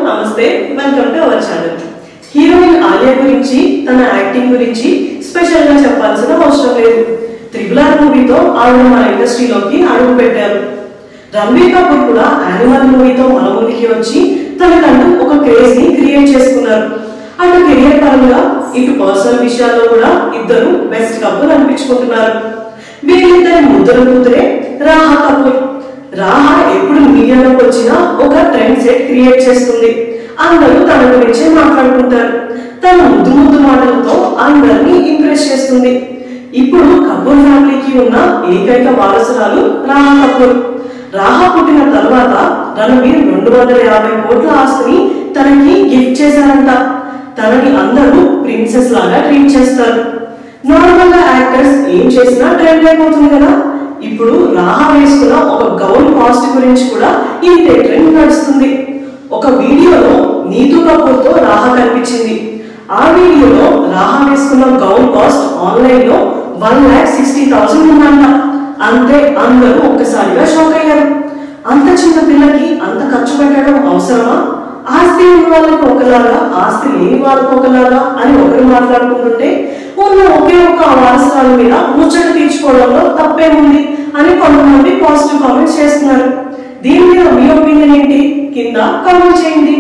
నమస్తే, welcome to our channel. Heroine Alia గురించి తన యాక్టింగ్ గురించి స్పెషల్ గా చెప్పాల్సిన అవసరం లేదు. RRR మూవీతో ఆవిడ మన ఇండస్ట్రీలోకి అడుగు పెట్టారు. రణబీర్ కపూర్ కూడా యానిమల్ మూవీతో మన ముందుకి వచ్చి తనకంటూ ఒక క్రేజ్ ని క్రియేట్ చేసుకున్నారు. అటు కెరియర్ పరంగా ఇటు పర్సనల్ విషయాల్లో కూడా ఇద్దరు బెస్ట్ కపుల్ అనిపించుకుంటున్నారు. వీళ్ళిద్దరి ముద్దల కూతురే రాహా కపూర్. రాహా ఎప్పుడు మీడియాలోకి వచ్చినా ఒక ట్రెండ్ సెట్ క్రియేట్ చేస్తుంది. అందరూ తన గురించే మాట్లాడుకుంటారు. తన ముద్దు ముద్దు మాటలతో అందరినీ ఇంప్రెస్ చేస్తుంది. ఇప్పుడు కపూర్ ఫ్యామిలీకి ఉన్న ఏకైక వారసురాలు రాహా కపూర్. రాహా పుట్టిన తర్వాత రణబీర్ 250 కోట్ల ఆస్తిని తనకి గిఫ్ట్ చేశారంట. తనని అందరూ ప్రిన్సెస్ లాగా ట్రీట్ చేస్తారు. నార్మల్ గా యాక్టర్స్ ఏం చేసినా ట్రెండ్ అయిపోతుంది కదా. ఇప్పుడు రాహా వేసుకున్న ఒక గౌన్ కాస్ట్ గురించి కూడా ఇంతే ట్రెండ్ నడుస్తుంది. ఒక వీడియోలో నీతూ కపూర్ తో రాహా కనిపించింది. ఆ వీడియోలో రాహా వేసుకున్న గౌన్ కాస్ట్ ఆన్లైన్ లో 1,60,000 ఉందంట. అంతే, అందరూ ఒక్కసారిగా షాక్ అయ్యారు. అంత చిన్న పిల్లకి అంత ఖర్చు పెట్టడం అవసరమా? ఆస్తి ఉన్న వాళ్ళకి ఒకలాగా, ఆస్తి లేని వాళ్ళకి ఒకలాగా అని ఒకరు మాట్లాడుకుంటుంటే ఉన్న ఒకే ఒక వారసురాల మీద ముచ్చట తీర్చుకోవడంలో తప్పేముంది అని కొంతమంది పాజిటివ్ కామెంట్స్ చేస్తున్నారు. దీని మీద మీ ఒపీనియన్ ఏంటి? కింద కామెంట్ చేయండి.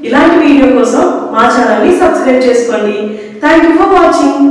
ఇలాంటి వీడియో కోసం మా ఛానల్ ని సబ్స్క్రైబ్ చేసుకోండి. Thank you for watching.